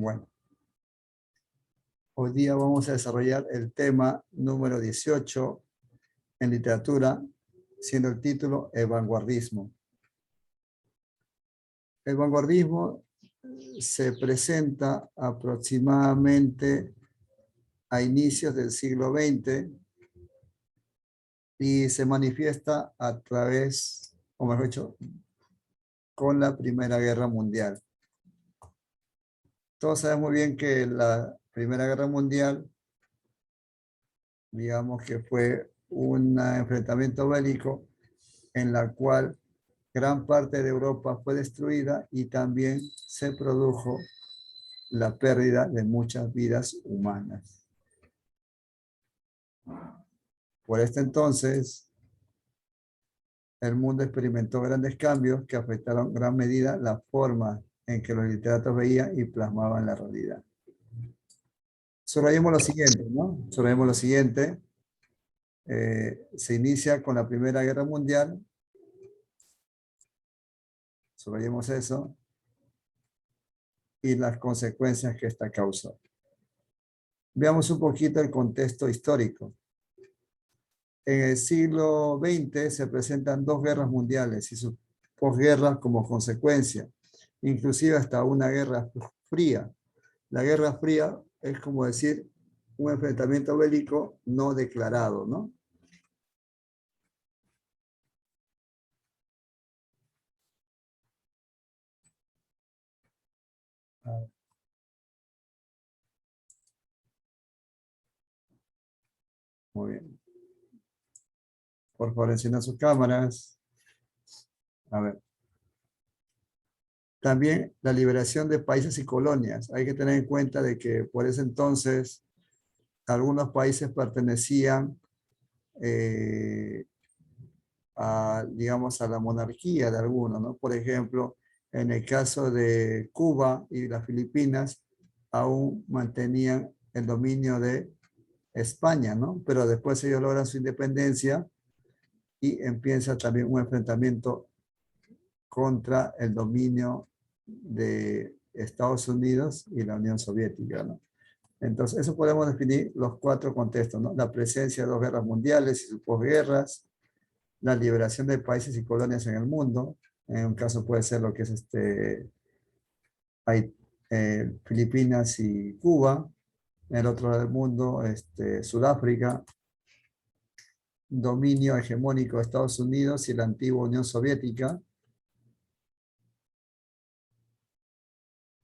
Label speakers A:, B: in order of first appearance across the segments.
A: Bueno, hoy día vamos a desarrollar el tema número 18 en literatura, siendo el título El vanguardismo. El vanguardismo se presenta aproximadamente a inicios del siglo XX y se manifiesta a través, o mejor dicho, con la Primera Guerra Mundial. Todos sabemos muy bien que la Primera Guerra Mundial, digamos que fue un enfrentamiento bélico en la cual gran parte de Europa fue destruida y también se produjo la pérdida de muchas vidas humanas. Por este entonces, el mundo experimentó grandes cambios que afectaron en gran medida la forma en que los literatos veían y plasmaban la realidad. Subrayemos lo siguiente, ¿no? Subrayemos lo siguiente. Se inicia con la Primera Guerra Mundial. Subrayemos eso. Y las consecuencias que esta causó. Veamos un poquito el contexto histórico. En el siglo XX se presentan dos guerras mundiales y sus posguerras como consecuencia, inclusive hasta una guerra fría. La Guerra Fría es como decir un enfrentamiento bélico no declarado, ¿no? Muy bien. Por favor, enciendan sus cámaras. A ver. También la liberación de países y colonias. Hay que tener en cuenta de que por ese entonces algunos países pertenecían digamos, a la monarquía de algunos, ¿no? Por ejemplo, en el caso de Cuba y las Filipinas, aún mantenían el dominio de España, ¿no? Pero después ellos logran su independencia y empieza también un enfrentamiento contra el dominio de Estados Unidos y la Unión Soviética, ¿no? Entonces, eso podemos definir los cuatro contextos, ¿no? La presencia de dos guerras mundiales y sus posguerras, la liberación de países y colonias en el mundo, en un caso puede ser lo que es hay, Filipinas y Cuba, en el otro lado del mundo, Sudáfrica, dominio hegemónico de Estados Unidos y la antigua Unión Soviética.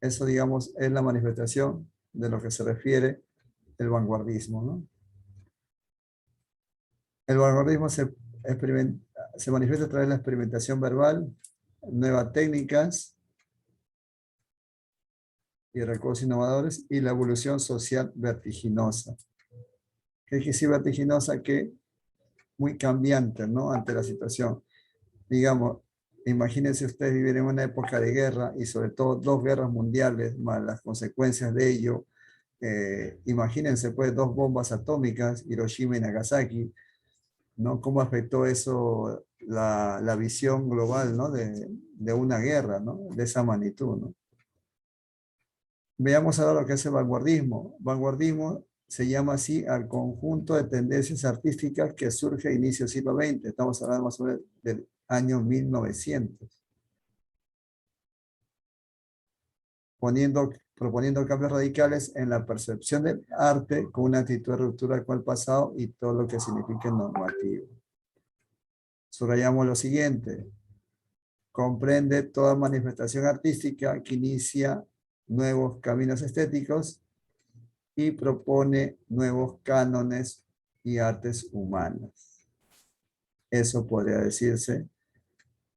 A: Eso, digamos, es la manifestación de lo que se refiere el vanguardismo, ¿no? El vanguardismo se manifiesta a través de la experimentación verbal, nuevas técnicas y recursos innovadores y la evolución social vertiginosa. ¿Qué quiere decir vertiginosa? Que muy cambiante, ¿no? Ante la situación. Digamos, imagínense ustedes vivir en una época de guerra y sobre todo dos guerras mundiales, más las consecuencias de ello. Imagínense pues dos bombas atómicas, Hiroshima y Nagasaki, ¿no? ¿Cómo afectó eso la visión global, ¿no? de una guerra, ¿no? De esa magnitud, ¿no? Veamos ahora lo que es el vanguardismo. Vanguardismo se llama así al conjunto de tendencias artísticas que surge a inicios del siglo XX. Estamos hablando más o menos del año 1900. Proponiendo cambios radicales en la percepción del arte con una actitud de ruptura con el pasado y todo lo que significa normativo. Subrayamos lo siguiente. Comprende toda manifestación artística que inicia nuevos caminos estéticos y propone nuevos cánones y artes humanas. Eso podría decirse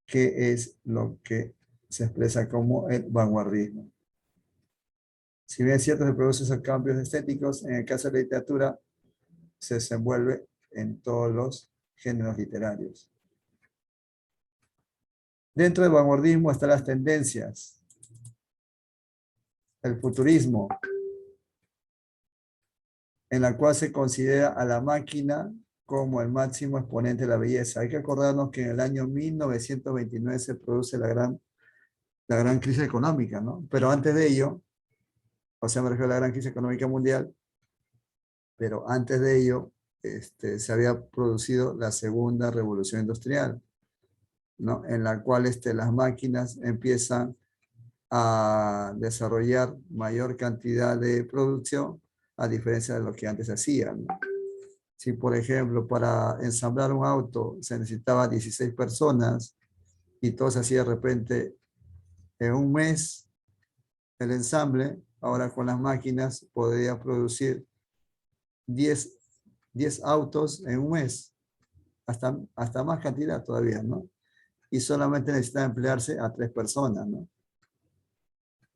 A: que es lo que se expresa como el vanguardismo. Si bien es cierto que se producen esos cambios estéticos, en el caso de la literatura se desenvuelve en todos los géneros literarios. Dentro del vanguardismo están las tendencias, el futurismo, en la cual se considera a la máquina como el máximo exponente de la belleza. Hay que acordarnos que en el año 1929 se produce la gran crisis económica, ¿no? Pero antes de ello, o sea, me refiero a la gran crisis económica mundial, pero antes de ello se había producido la segunda revolución industrial, ¿no? En la cual las máquinas empiezan a desarrollar mayor cantidad de producción a diferencia de lo que antes hacían, ¿no? Si, por ejemplo, para ensamblar un auto se necesitaba 16 personas y todo se hacía de repente en un mes el ensamble, ahora con las máquinas podría producir 10 autos en un mes, hasta más cantidad todavía, ¿no? Y solamente necesita emplearse a 3 personas, ¿no?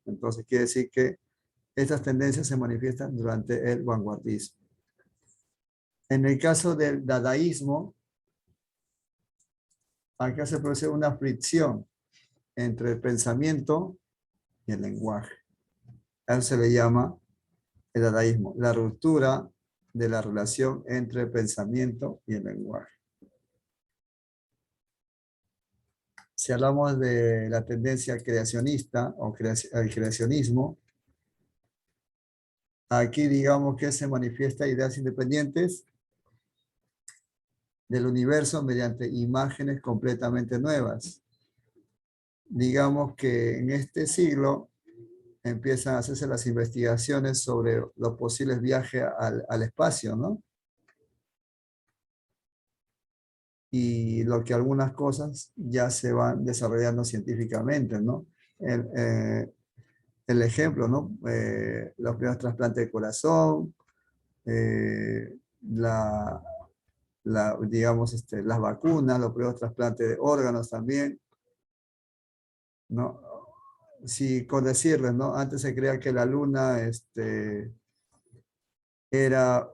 A: Entonces quiere decir que estas tendencias se manifiestan durante el vanguardismo. En el caso del dadaísmo, acá se produce una fricción entre el pensamiento y el lenguaje. A eso se le llama el dadaísmo, la ruptura de la relación entre el pensamiento y el lenguaje. Si hablamos de la tendencia creacionista o el creacionismo, aquí digamos que se manifiesta ideas independientes del universo mediante imágenes completamente nuevas. Digamos que en este siglo empiezan a hacerse las investigaciones sobre los posibles viajes al espacio, ¿no? Y lo que algunas cosas ya se van desarrollando científicamente, ¿no? El ejemplo, ¿no? Los primeros trasplantes de corazón, eh, la, digamos, las vacunas, los primeros trasplantes de órganos también, ¿no? Sí, con decirles, ¿no? Antes se creía que la luna era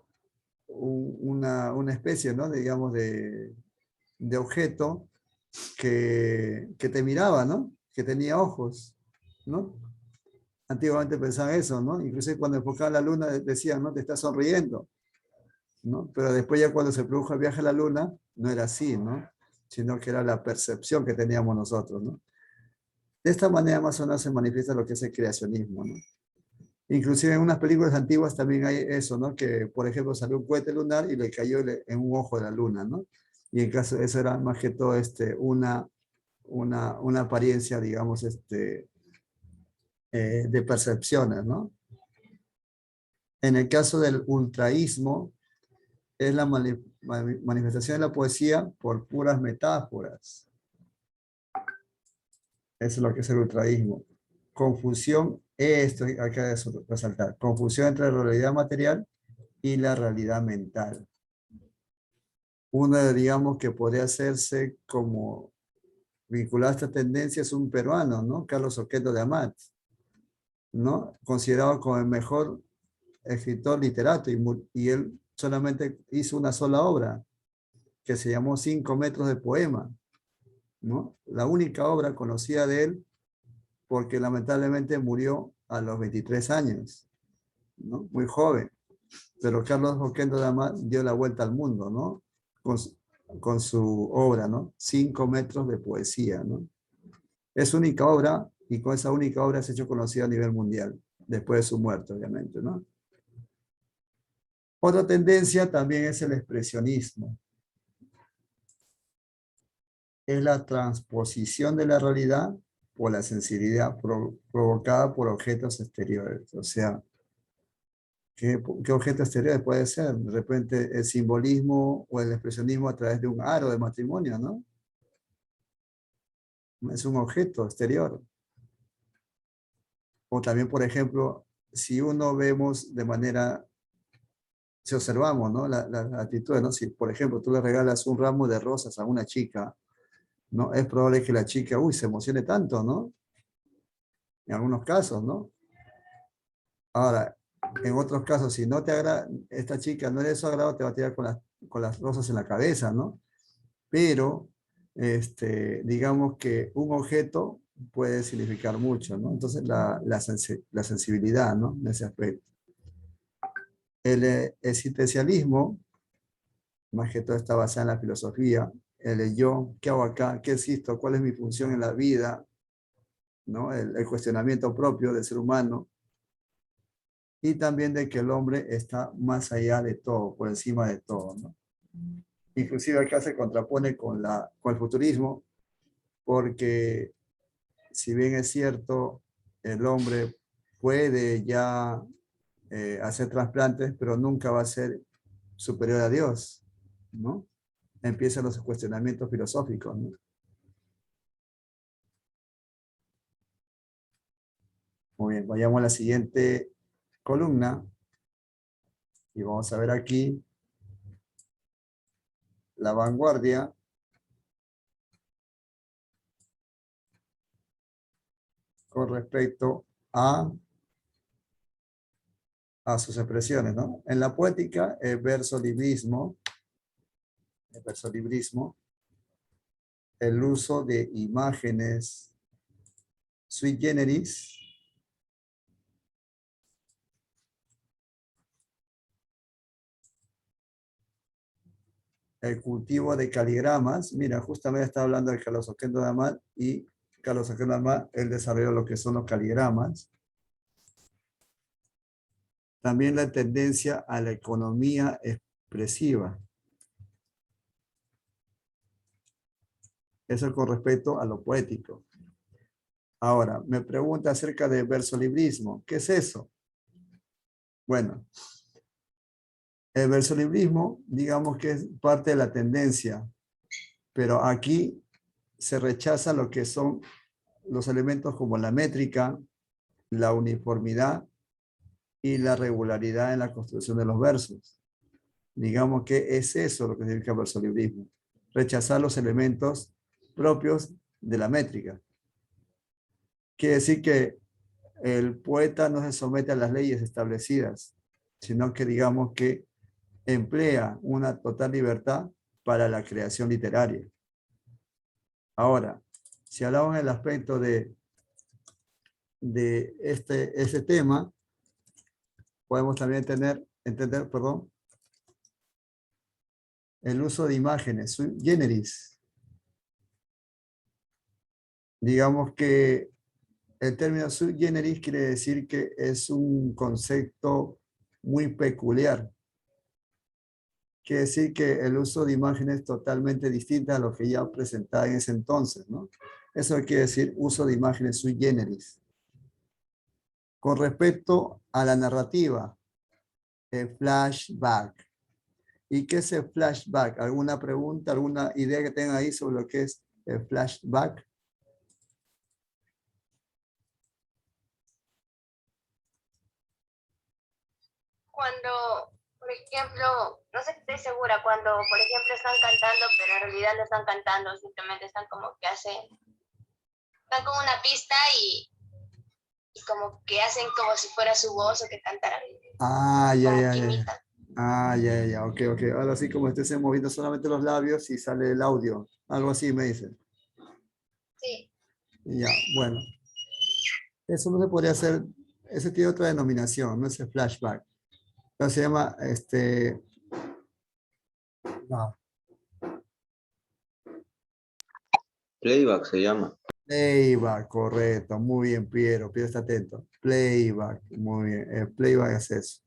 A: una especie, ¿no? Digamos, de objeto que te miraba, ¿no? Que tenía ojos, ¿no? Antiguamente pensaban eso, ¿no? Incluso cuando enfocaban la luna decían, ¿no? Te está sonriendo, ¿no? Pero después ya cuando se produjo el viaje a la luna, no era así, ¿no? Sino que era la percepción que teníamos nosotros, ¿no? De esta manera más o menos se manifiesta lo que es el creacionismo, ¿no? Inclusive en unas películas antiguas también hay eso, ¿no? Que, por ejemplo, salió un cohete lunar y le cayó en un ojo de la luna, ¿no? Y en caso, eso era más que todo una apariencia, digamos, de percepciones, ¿no? En el caso del ultraísmo, es la manifestación de la poesía por puras metáforas. Eso es lo que es el ultraísmo. Confusión, esto hay que resaltar, confusión entre la realidad material y la realidad mental. Uno, digamos, que podría hacerse como vinculado a esta tendencia es un peruano, ¿no? Carlos Oquendo de Amat, ¿no? Considerado como el mejor escritor literato y él solamente hizo una sola obra que se llamó 5 metros de poema, ¿no? La única obra conocida de él porque lamentablemente murió a los 23 años, ¿no? Muy joven. Pero Carlos Oquendo de Amat dio la vuelta al mundo, ¿no? Con su obra, ¿no? 5 metros de poesía, ¿no? Es única obra y con esa única obra se ha hecho conocida a nivel mundial, después de su muerte, obviamente, ¿no? Otra tendencia también es el expresionismo. Es la transposición de la realidad por la sensibilidad provocada por objetos exteriores. O sea, ¿qué objeto exterior puede ser? De repente el simbolismo o el expresionismo a través de un aro de matrimonio, ¿no? Es un objeto exterior. O también, por ejemplo, si uno vemos de manera, si observamos, ¿no? La actitud, ¿no? Si, por ejemplo, tú le regalas un ramo de rosas a una chica, ¿no? Es probable que la chica, uy, se emocione tanto, ¿no? En algunos casos, ¿no? Ahora, en otros casos, si no te agrada, esta chica no es de su agrado, te va a tirar con las rosas en la cabeza, ¿no? Pero, digamos que un objeto puede significar mucho, ¿no? Entonces, la sensibilidad, ¿no? En ese aspecto. El existencialismo, más que todo, está basado en la filosofía. El yo, ¿qué hago acá? ¿Qué existo? ¿Cuál es mi función en la vida? ¿No? El cuestionamiento propio del ser humano. y también de que el hombre está más allá de todo, por encima de todo, ¿no? Inclusive acá se contrapone con el futurismo, porque si bien es cierto, el hombre puede ya hacer trasplantes, pero nunca va a ser superior a Dios, ¿no? Empiezan los cuestionamientos filosóficos, ¿no? Muy bien, vayamos a la siguiente columna y vamos a ver aquí la vanguardia con respecto a sus expresiones, ¿no? En la poética, el versolibrismo, el uso de imágenes sui generis, el cultivo de caligramas. Mira, justamente estaba hablando de Carlos Oquendo de Amat y Carlos Oquendo de Amat, él desarrolló lo que son los caligramas. También la tendencia a la economía expresiva. Eso con respecto a lo poético. Ahora, me pregunta acerca del versolibrismo. ¿Qué es eso? Bueno, el versolibrismo, digamos que es parte de la tendencia, pero aquí se rechaza lo que son los elementos como la métrica, la uniformidad y la regularidad en la construcción de los versos. Digamos que es eso lo que significa versolibrismo. Rechazar los elementos propios de la métrica. Quiere decir que el poeta no se somete a las leyes establecidas, sino que digamos que emplea una total libertad para la creación literaria. Ahora, si hablamos en el aspecto de ese tema, podemos también entender, perdón, el uso de imágenes, sui generis. Digamos que el término sui generis quiere decir que es un concepto muy peculiar. Quiere decir que el uso de imágenes es totalmente distinta a lo que ya presentaba en ese entonces, ¿no? Eso quiere decir uso de imágenes sui generis. Con respecto a la narrativa, el flashback. ¿Y qué es el flashback? ¿Alguna pregunta, alguna idea que tengan ahí sobre lo que es el flashback?
B: Cuando, por ejemplo, no sé si estoy segura, cuando, por ejemplo, están cantando, pero en realidad no están cantando, simplemente están como que están con una pista y como que hacen como si fuera su voz o que cantaran,
A: Ah, ya,
B: como
A: ya,
B: que
A: ya, ya.
B: imitan.
A: Ah, ya, ya, ya, ok, ok. Ahora sí, como estés moviendo solamente los labios y sale el audio. Algo así me dicen.
B: Sí,
A: Ya, bueno. Eso no se podría hacer, ese tiene otra denominación, no es el flashback. Pero se llama, no,
C: Playback se llama.
A: playback, correcto. Muy bien, Piero. Piero está atento. Playback, muy bien. El playback es eso.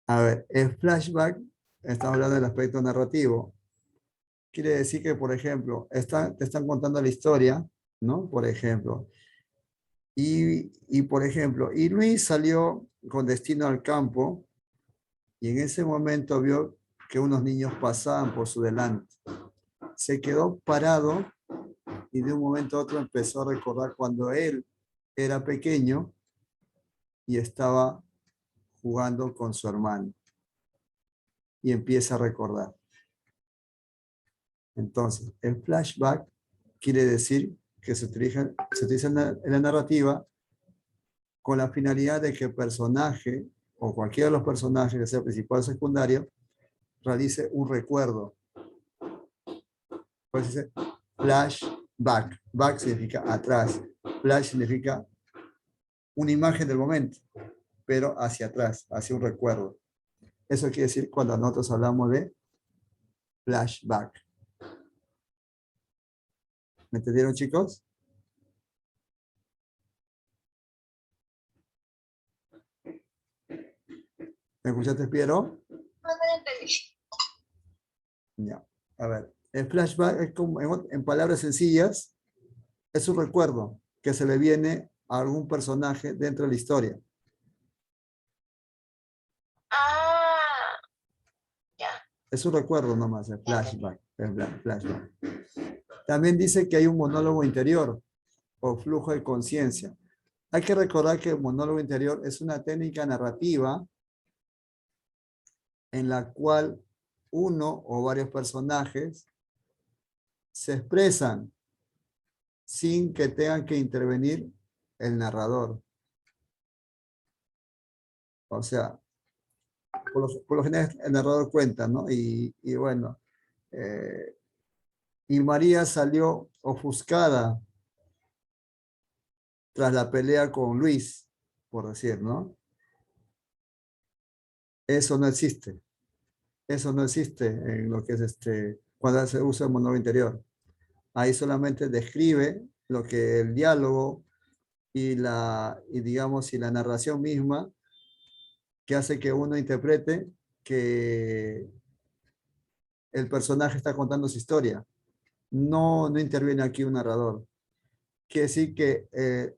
A: A ver, el flashback, estamos hablando del aspecto narrativo. Quiere decir que, por ejemplo, te están contando la historia, ¿no? Por ejemplo. Por ejemplo, y Luis salió con destino al campo y en ese momento vio que unos niños pasaban por su delante. Se quedó parado y de un momento a otro empezó a recordar cuando él era pequeño y estaba jugando con su hermano. Y empieza a recordar. Entonces, el flashback quiere decir que se utiliza en la narrativa con la finalidad de que el personaje o cualquiera de los personajes, que sea principal o secundario, realice un recuerdo. Pues dice flashback. Back significa atrás. Flash significa una imagen del momento, pero hacia atrás, hacia un recuerdo. Eso quiere decir cuando nosotros hablamos de flashback. ¿Me entendieron, chicos? ¿Me escuchaste, Piero?
B: No, no lo entendí.
A: Ya. A ver, el flashback es como, en palabras sencillas, es un recuerdo que se le viene a algún personaje dentro de la historia.
B: Ah, ya.
A: Es un recuerdo nomás, el
B: Ya entendí.
A: flashback. Flashback. También dice que hay un monólogo interior o flujo de conciencia. Hay que recordar que el monólogo interior es una técnica narrativa en la cual uno o varios personajes se expresan sin que tengan que intervenir el narrador. O sea, por lo general el narrador cuenta, ¿no? Y bueno, y María salió ofuscada tras la pelea con Luis, por decir, ¿no? Eso no existe. Eso no existe en lo que es cuando se usa el monólogo interior. Ahí solamente describe lo que el diálogo y digamos, y la narración misma que hace que uno interprete que el personaje está contando su historia. No interviene aquí un narrador. Quiere decir que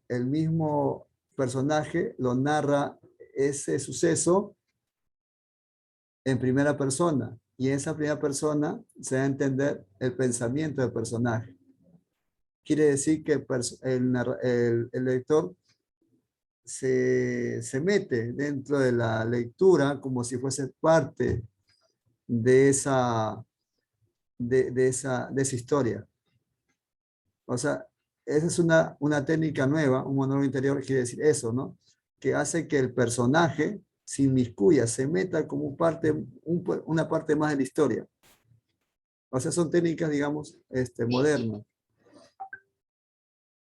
A: el mismo personaje lo narra ese suceso en primera persona y en esa primera persona se va a entender el pensamiento del personaje. Quiere decir que el lector se mete dentro de la lectura como si fuese parte de esa historia. O sea, esa es una técnica nueva, un monólogo interior quiere decir eso, ¿no? Que hace que el personaje se inmiscuya, se meta como una parte más de la historia. O sea, son técnicas, digamos, modernas.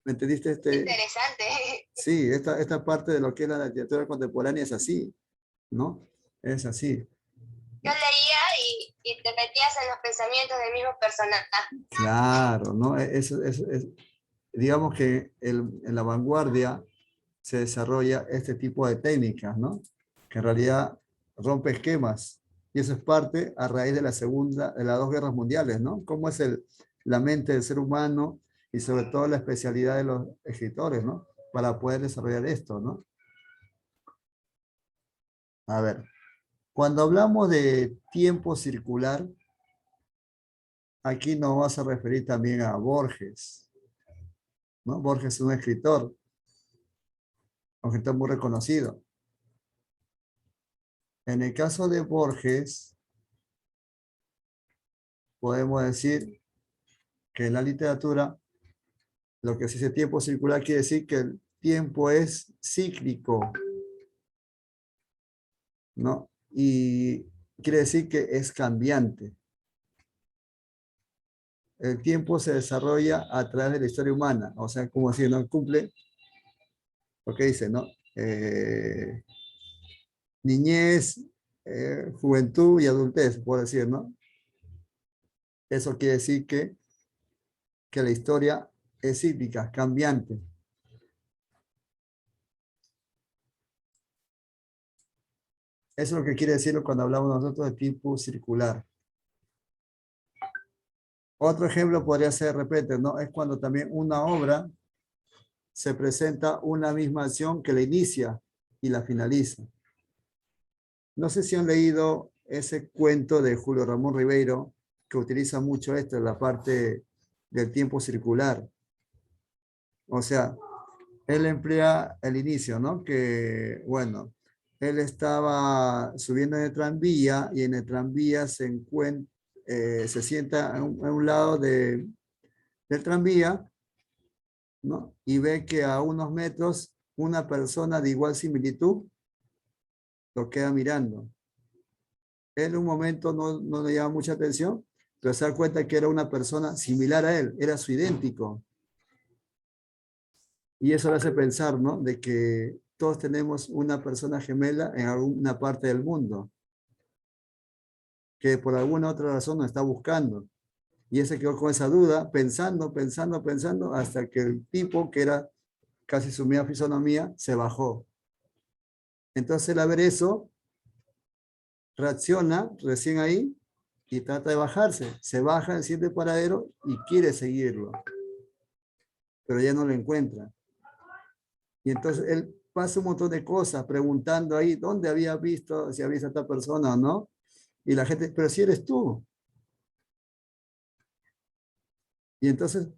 A: ¿Me entendiste?
B: Interesante.
A: Sí, esta parte de lo que es la literatura contemporánea es así, ¿no? Es así.
B: Yo leía y te metías en los pensamientos del mismo personaje.
A: Claro, ¿no? Digamos que en la vanguardia se desarrolla este tipo de técnicas, ¿no? Que en realidad rompe esquemas. Y eso es parte a raíz de de las dos guerras mundiales, ¿no? Cómo es la mente del ser humano y sobre todo la especialidad de los escritores, ¿no? Para poder desarrollar esto, ¿no? A ver, cuando hablamos de tiempo circular, aquí nos vamos a referir también a Borges, ¿no? Borges es un escritor muy reconocido. En el caso de Borges, podemos decir que en la literatura, lo que se dice tiempo circular quiere decir que el tiempo es cíclico, ¿no? Y quiere decir que es cambiante. El tiempo se desarrolla a través de la historia humana, o sea, como si no cumple lo que dice, ¿no? Niñez, juventud y adultez, por decir, ¿no? Eso quiere decir que la historia es cíclica, cambiante. Eso es lo que quiere decir cuando hablamos nosotros de tiempo circular. Otro ejemplo podría ser, repete, ¿no? Es cuando también una obra se presenta una misma acción que la inicia y la finaliza. No sé si han leído ese cuento de Julio Ramón Ribeiro, que utiliza mucho esto, la parte del tiempo circular. O sea, él emplea el inicio, ¿no? Que, bueno, él estaba subiendo en el tranvía y en el tranvía se sienta en un lado del tranvía, ¿no? Y ve que a unos metros una persona de igual similitud lo queda mirando. Él en un momento no le llama mucha atención, pero se da cuenta que era una persona similar a él, era su idéntico. Y eso le hace pensar, ¿no? De que todos tenemos una persona gemela en alguna parte del mundo, que por alguna otra razón nos está buscando. Y ese quedó con esa duda, pensando, hasta que el tipo, que era casi su misma fisonomía, se bajó. Entonces, al ver eso, reacciona recién ahí y trata de bajarse. Se baja del siguiente paradero y quiere seguirlo, pero ya no lo encuentra. Y entonces él pasa un montón de cosas preguntando ahí dónde había visto, si había visto a esta persona o no. Y la gente, pero si eres tú. Y entonces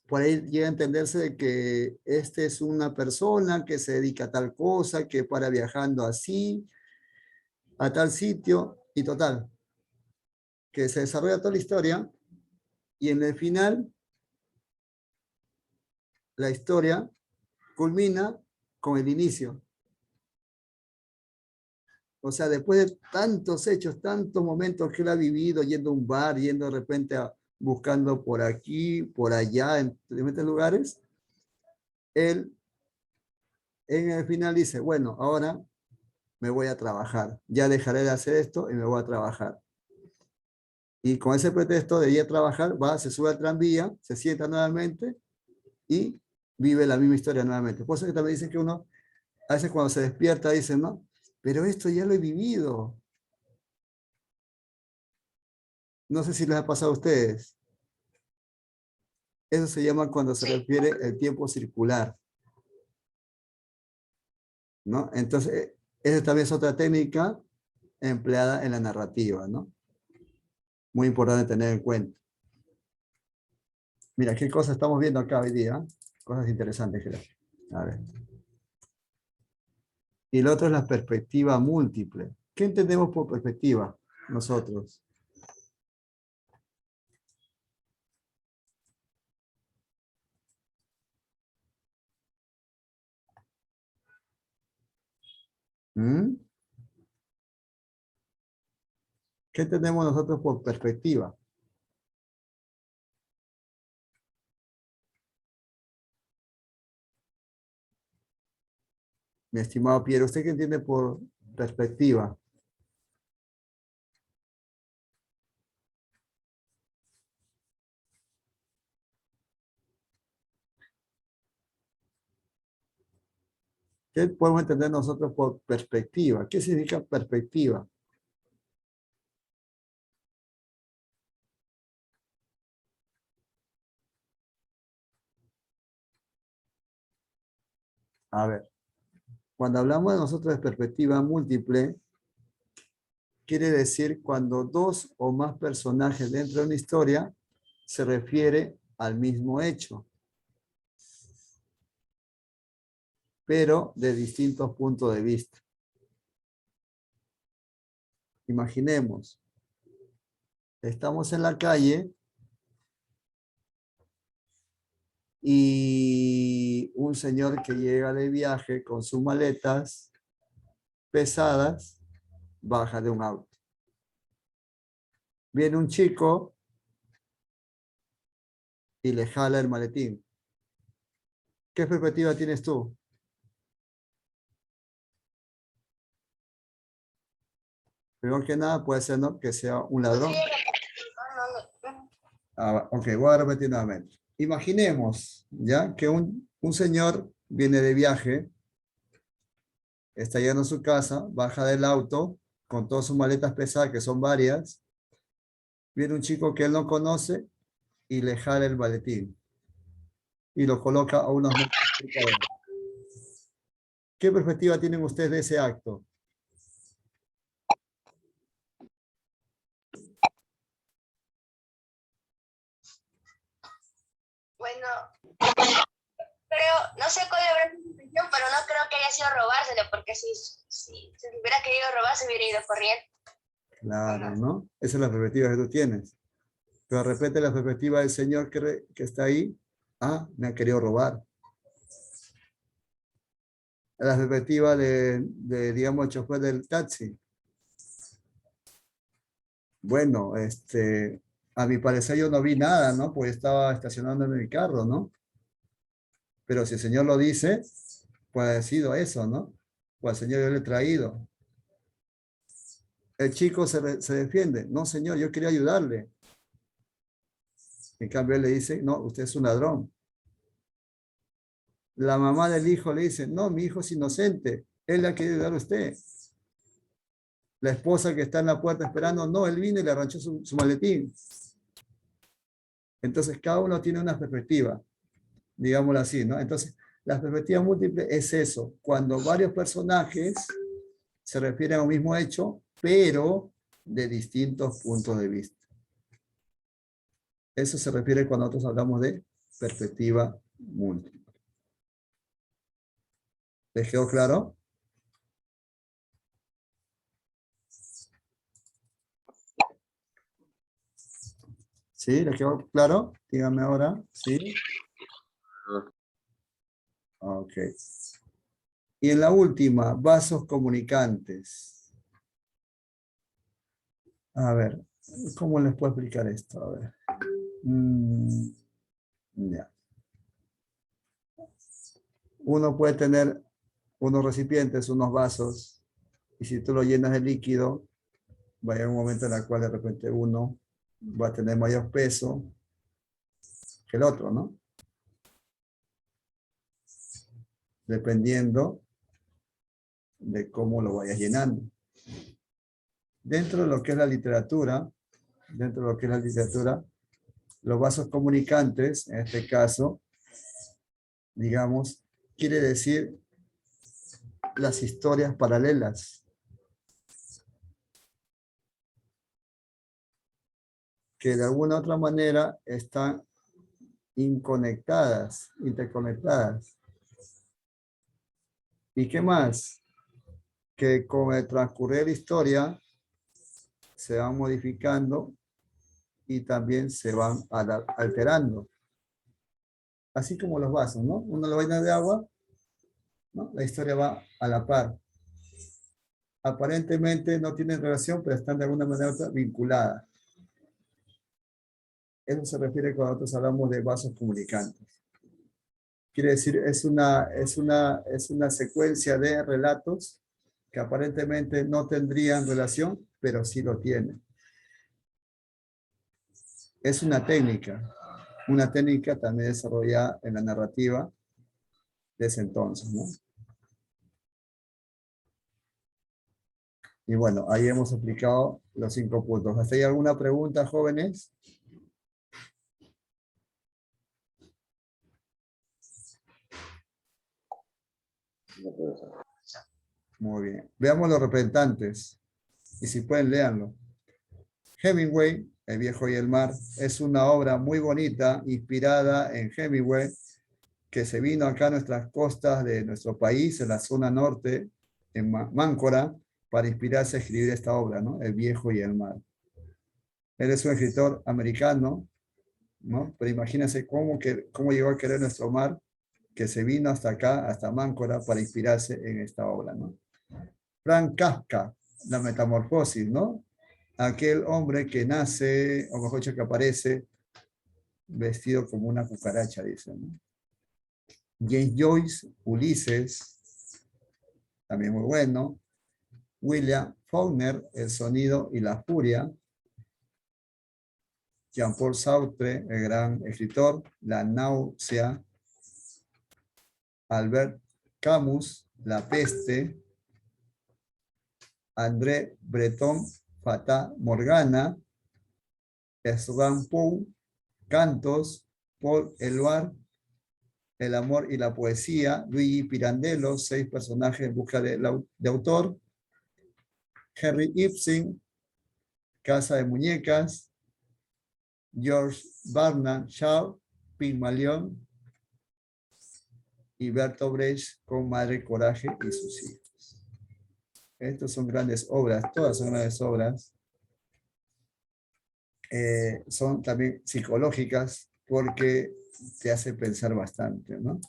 A: por ahí llega a entenderse de que este es una persona que se dedica a tal cosa, que para viajando así, a tal sitio, y total, que se desarrolla toda la historia, y en el final, la historia culmina con el inicio. O sea, después de tantos hechos, tantos momentos que él ha vivido, yendo a un bar, yendo de repente buscando por aquí, por allá, en diferentes lugares, él en el final dice, bueno, ahora me voy a trabajar. Ya dejaré de hacer esto y me voy a trabajar. Y con ese pretexto de ir a trabajar, va, se sube al tranvía, se sienta nuevamente y vive la misma historia nuevamente. Por eso que también dicen que uno, a veces cuando se despierta, dice, no, pero esto ya lo he vivido. No sé si les ha pasado a ustedes. Eso se llama cuando se refiere el tiempo circular, ¿no? Entonces, esa también es otra técnica empleada en la narrativa, ¿no? Muy importante tener en cuenta. Mira, qué cosas estamos viendo acá hoy día. Cosas interesantes, creo. A ver. Y lo otro es la perspectiva múltiple. ¿Qué entendemos por perspectiva nosotros? ¿Mm? ¿Qué entendemos nosotros por perspectiva? Mi estimado Piero, ¿usted qué entiende por perspectiva? ¿Qué podemos entender nosotros por perspectiva? ¿Qué significa perspectiva? A ver, cuando hablamos de nosotros de perspectiva múltiple, quiere decir cuando dos o más personajes dentro de una historia se refiere al mismo hecho, pero de distintos puntos de vista. Imaginemos, estamos en la calle y un señor que llega de viaje con sus maletas pesadas baja de un auto. Viene un chico y le jala el maletín. ¿Qué perspectiva tienes tú? Primero que nada puede ser, ¿no?, que sea un ladrón. Ok, voy a repetir nuevamente. Imaginemos, ¿ya?, que un señor viene de viaje, está llegando a su casa, baja del auto con todas sus maletas pesadas, que son varias. Viene un chico que él no conoce y le jala el maletín y lo coloca a unos metros cerca de él. ¿Qué perspectiva tienen ustedes de ese acto?
B: Bueno, creo, no sé cuál habrá sido su intención, pero no creo que haya sido robárselo, porque si se hubiera querido robar, se hubiera ido corriendo.
A: Claro, ¿no? Esa es la perspectiva que tú tienes. Pero de repente la perspectiva del señor que está ahí, me ha querido robar. La perspectiva digamos, el chofer del taxi. Bueno, a mi parecer yo no vi nada, ¿no? Pues estaba estacionando en mi carro, ¿no? Pero si el señor lo dice, pues ha sido eso, ¿no? Pues el señor yo le he traído. El chico se defiende. No, señor, yo quería ayudarle. En cambio, él le dice, no, usted es un ladrón. La mamá del hijo le dice, no, mi hijo es inocente. Él le ha querido ayudar a usted. La esposa que está en la puerta esperando, no, él vino y le arranchó su maletín. Entonces, cada uno tiene una perspectiva, digámoslo así, ¿no? Entonces, la perspectiva múltiple es eso, cuando varios personajes se refieren a un mismo hecho, pero de distintos puntos de vista. Eso se refiere cuando nosotros hablamos de perspectiva múltiple. ¿Les quedó claro? ¿Sí? ¿Les quedó claro? Díganme ahora. ¿Sí? Ok. Y en la última, vasos comunicantes. A ver, ¿cómo les puedo explicar esto? A ver. Ya. Uno puede tener unos recipientes, unos vasos, y si tú lo llenas de líquido, va a llegar un momento en el cual de repente uno va a tener mayor peso que el otro, ¿no? Dependiendo de cómo lo vayas llenando. Dentro de lo que es la literatura, los vasos comunicantes, en este caso, digamos, quiere decir las historias paralelas que de alguna u otra manera están interconectadas. ¿Y qué más? Que con el transcurrir de la historia se van modificando y también se van alterando. Así como los vasos, ¿no? Uno lo llena de agua, ¿no? La historia va a la par. Aparentemente no tienen relación, pero están de alguna manera vinculadas. Eso se refiere cuando nosotros hablamos de vasos comunicantes. Quiere decir, es una secuencia de relatos que aparentemente no tendrían relación, pero sí lo tienen. Es una técnica también desarrollada en la narrativa de ese entonces, ¿no? Y bueno, ahí hemos explicado los 5 puntos. ¿Hasta ahí alguna pregunta, jóvenes? Muy bien. Veamos los representantes. Y si pueden, léanlo. Hemingway, El viejo y el mar, es una obra muy bonita, inspirada en Hemingway, que se vino acá a nuestras costas de nuestro país, en la zona norte, en Máncora, para inspirarse a escribir esta obra, ¿no? El viejo y el mar. Él es un escritor americano, ¿no? Pero imagínense cómo llegó a querer nuestro mar, que se vino hasta acá, hasta Máncora, para inspirarse en esta obra, ¿no? Frank Kafka, La metamorfosis, ¿no? Aquel hombre que nace, o mejor dicho, que aparece vestido como una cucaracha, dicen, ¿no? James Joyce, Ulises, también muy bueno. William Faulkner, El sonido y la furia. Jean-Paul Sartre, el gran escritor, La náusea. Albert Camus, La peste. André Breton, Fata Morgana. Edgar Poe, Cantos. Paul Eluard, El amor y la poesía. Luigi Pirandello, 6 personajes en busca de autor. Henry Ibsen, Casa de muñecas. George Bernard Shaw, Pigmalión. Y Bertolt Brecht con Madre Coraje y sus hijos. Estas son grandes obras, todas son grandes obras. Son también psicológicas porque te hace pensar bastante, ¿no?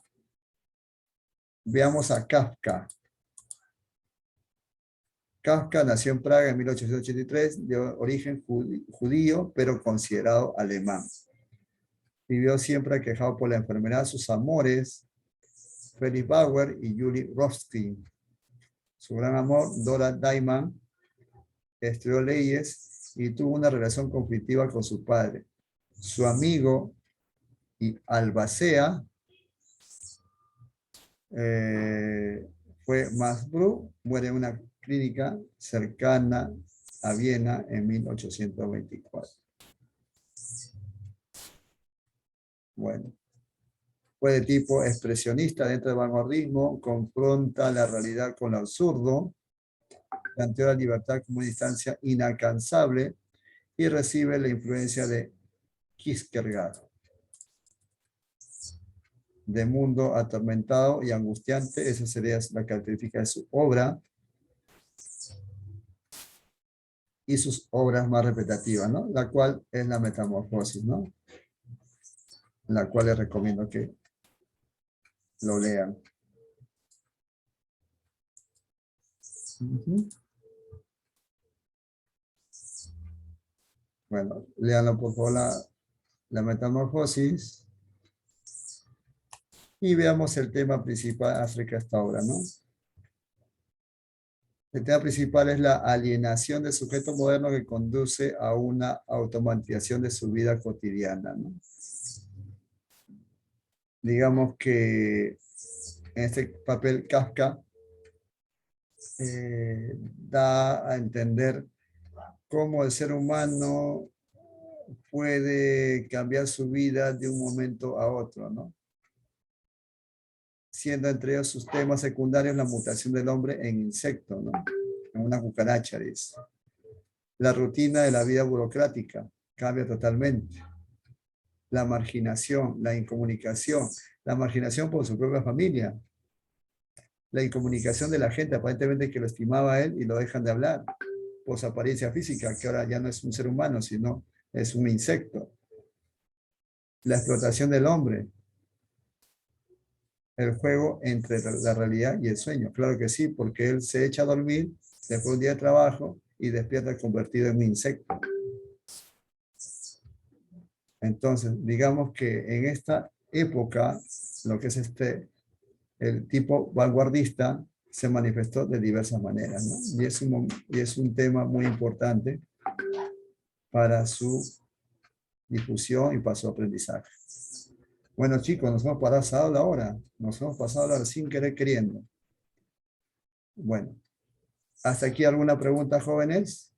A: Veamos a Kafka. Kafka nació en Praga en 1883, de origen judío, pero considerado alemán. Vivió siempre aquejado por la enfermedad. Sus amores, Felix Bauer y Julie Rothstein. Su gran amor, Dora Diamond, estudió leyes y tuvo una relación conflictiva con su padre. Su amigo y albacea fue Masbru, muere en una clínica cercana a Viena en 1824. Bueno, fue de tipo expresionista dentro del vanguardismo, confronta la realidad con lo absurdo, planteó la libertad como una instancia inalcanzable y recibe la influencia de Kierkegaard. De mundo atormentado y angustiante, esa sería la característica de su obra y sus obras más repetitivas, ¿no? La cual es la Metamorfosis, ¿no? La cual les recomiendo que lo lean. Bueno, léanlo por favor la Metamorfosis y veamos el tema principal acerca de esta obra, ¿no? El tema principal es la alienación del sujeto moderno que conduce a una automatización de su vida cotidiana, ¿no? Digamos que en este papel Kafka da a entender cómo el ser humano puede cambiar su vida de un momento a otro, ¿no? Siendo entre ellos sus temas secundarios la mutación del hombre en insecto, ¿no? En una cucaracha, dice. La rutina de la vida burocrática cambia totalmente. La marginación, la incomunicación, la marginación por su propia familia, la incomunicación de la gente aparentemente que lo estimaba a él y lo dejan de hablar por su apariencia física, que ahora ya no es un ser humano, sino es un insecto. La explotación del hombre, el juego entre la realidad y el sueño. Claro que sí, porque él se echa a dormir después de un día de trabajo y despierta convertido en un insecto. Entonces, digamos que en esta época, lo que es el tipo vanguardista se manifestó de diversas maneras, ¿no? Y es un tema muy importante para su difusión y para su aprendizaje. Bueno, chicos, nos hemos pasado la hora. Nos hemos pasado la hora sin querer queriendo. Bueno, ¿hasta aquí alguna pregunta, jóvenes?